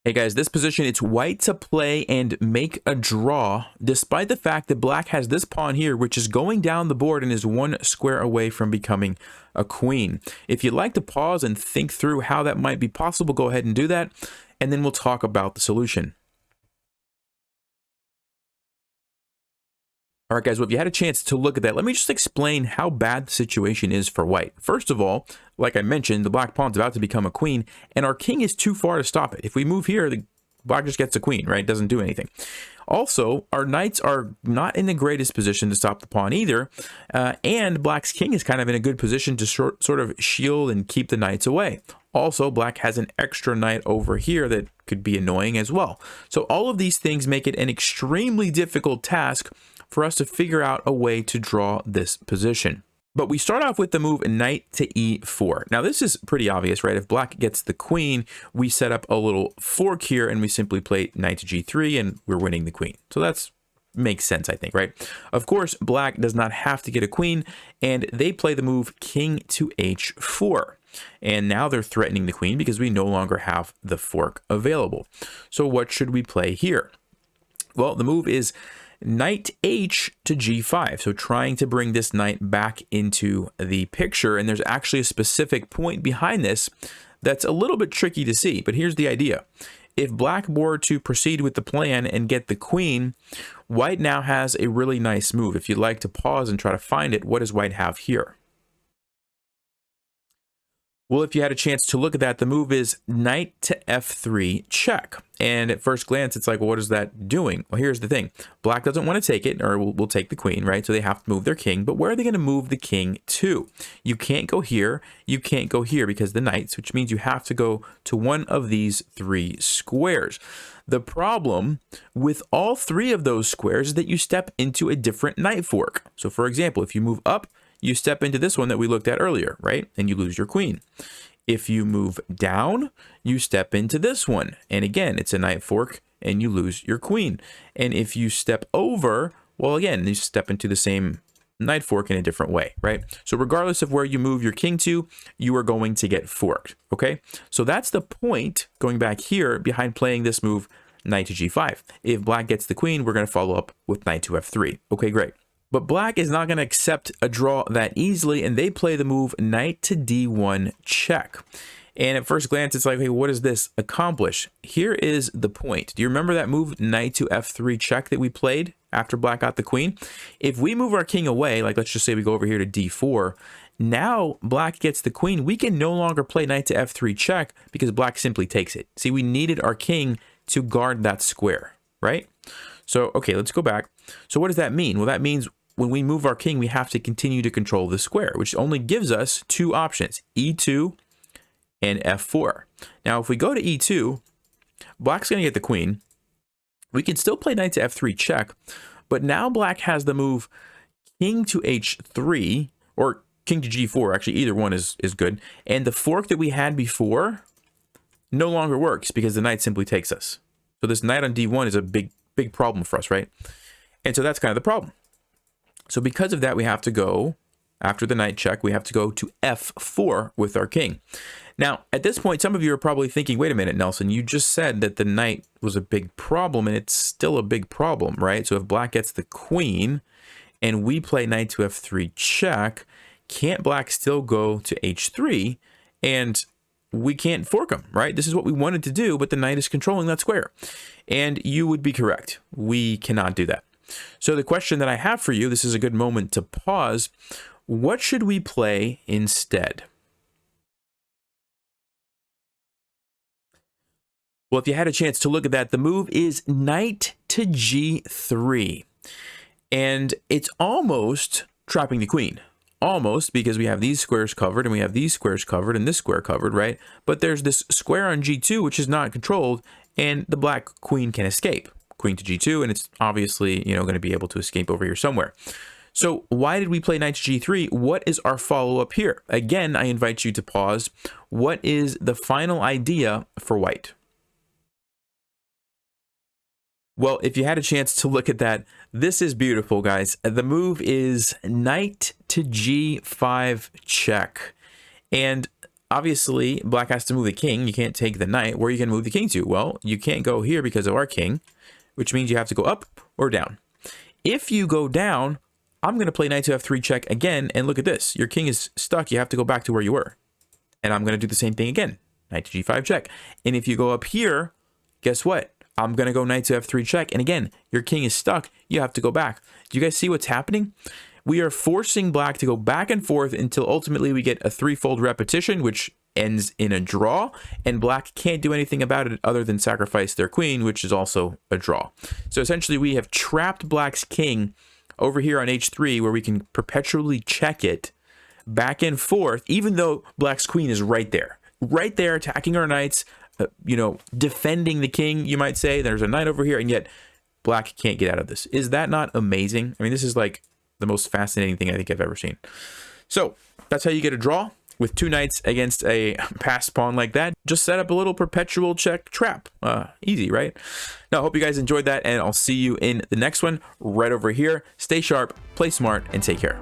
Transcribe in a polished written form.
Hey guys, this position, it's white to play and make a draw, despite the fact that black has this pawn here, which is going down the board and is one square away from becoming a queen. If you'd like to pause and think through how that might be possible, go ahead and do that, and then we'll talk about the solution. All right, guys, well, if you had a chance to look at that, let me just explain how bad the situation is for white. First of all, like I mentioned, the black pawn's about to become a queen, and our king is too far to stop it. If we move here, the black just gets a queen, right? It doesn't do anything. Also, our knights are not in the greatest position to stop the pawn either, and black's king is kind of in a good position to sort of shield and keep the knights away. Also, black has an extra knight over here that could be annoying as well. So all of these things make it an extremely difficult task for us to figure out a way to draw this position. But we start off with the move knight to e4. Now this is pretty obvious, right? If black gets the queen, we set up a little fork here and we simply play knight to g3 and we're winning the queen. So that's makes sense, I think, right? Of course, black does not have to get a queen, and they play the move king to h4. And now they're threatening the queen because we no longer have the fork available. So what should we play here? Well, the move is knight h to g5, so trying to bring this knight back into the picture, and there's actually a specific point behind this that's a little bit tricky to see, but here's the idea. If black were to proceed with the plan and get the queen, white now has a really nice move. If you'd like to pause and try to find it, what does white have here? Well, if you had a chance to look at that, the move is knight to f3 check. And at first glance, it's like, well, what is that doing? Well, here's the thing. Black doesn't want to take it, or will take the queen, right? So they have to move their king. But where are they going to move the king to? You can't go here. You can't go here because the knights, which means you have to go to one of these three squares. The problem with all three of those squares is that you step into a different knight fork. So for example, if you move up, you step into this one that we looked at earlier, right? And you lose your queen. If you move down, you step into this one. And again, it's a knight fork and you lose your queen. And if you step over, well, again, you step into the same knight fork in a different way, right? So regardless of where you move your king to, you are going to get forked, okay? So that's the point, going back here, behind playing this move, knight to g5. If black gets the queen, we're going to follow up with knight to f3. Okay, great. But black is not going to accept a draw that easily, and they play the move knight to d1 check. And at first glance, it's like, hey, what does this accomplish? Here is the point. Do you remember that move knight to f3 check that we played after black got the queen? If we move our king away, like let's just say we go over here to d4, now black gets the queen. We can no longer play knight to f3 check because black simply takes it. See, we needed our king to guard that square, right? So, okay, let's go back. So what does that mean? Well, that means when we move our king, we have to continue to control the square, which only gives us two options, e2 and f4. Now, if we go to e2, black's going to get the queen. We can still play knight to f3 check, but now black has the move king to h3, or king to g4. Actually, either one is good. And the fork that we had before no longer works because the knight simply takes us. So this knight on d1 is a big problem for us, right? And so that's kind of the problem. So because of that, we have to go, after the knight check, we have to go to f4 with our king. Now, at this point, some of you are probably thinking, wait a minute, Nelson, you just said that the knight was a big problem, and it's still a big problem, right? So if black gets the queen, and we play knight to f3 check, can't black still go to h3, and we can't fork him, right? This is what we wanted to do, but the knight is controlling that square. And you would be correct. We cannot do that. So the question that I have for you, this is a good moment to pause. What should we play instead? Well, if you had a chance to look at that, the move is knight to g3. And it's almost trapping the queen. Almost, because we have these squares covered and we have these squares covered and this square covered, right? But there's this square on g2 which is not controlled, and the black queen can escape. Queen to g2, and it's obviously, going to be able to escape over here somewhere. So why did we play knight to g3? What is our follow-up here? Again, I invite you to pause. What is the final idea for white? Well, if you had a chance to look at that, this is beautiful, guys. The move is knight to g5 check. And obviously black has to move the king. You can't take the knight. Where are you going to move the king to? Well, you can't go here because of our king, which means you have to go up or down. If you go down, I'm going to play knight to f3 check again, and look at this. Your king is stuck. You have to go back to where you were. And I'm going to do the same thing again. Knight to g5 check. And if you go up here, guess what? I'm going to go knight to f3 check. And again, your king is stuck. You have to go back. Do you guys see what's happening? We are forcing black to go back and forth until ultimately we get a threefold repetition, which ends in a draw, and black can't do anything about it other than sacrifice their queen, which is also a draw. So essentially we have trapped black's king over here on h3, where we can perpetually check it back and forth, even though black's queen is right there attacking our knights, you know, defending the king, you might say. There's a knight over here, and yet black can't get out of this. Is that not amazing? I mean, this is like the most fascinating thing I think I've ever seen. So that's how you get a draw with two knights against a passed pawn like that. Just set up a little perpetual check trap. Easy, right? Now, I hope you guys enjoyed that, and I'll see you in the next one right over here. Stay sharp, play smart, and take care.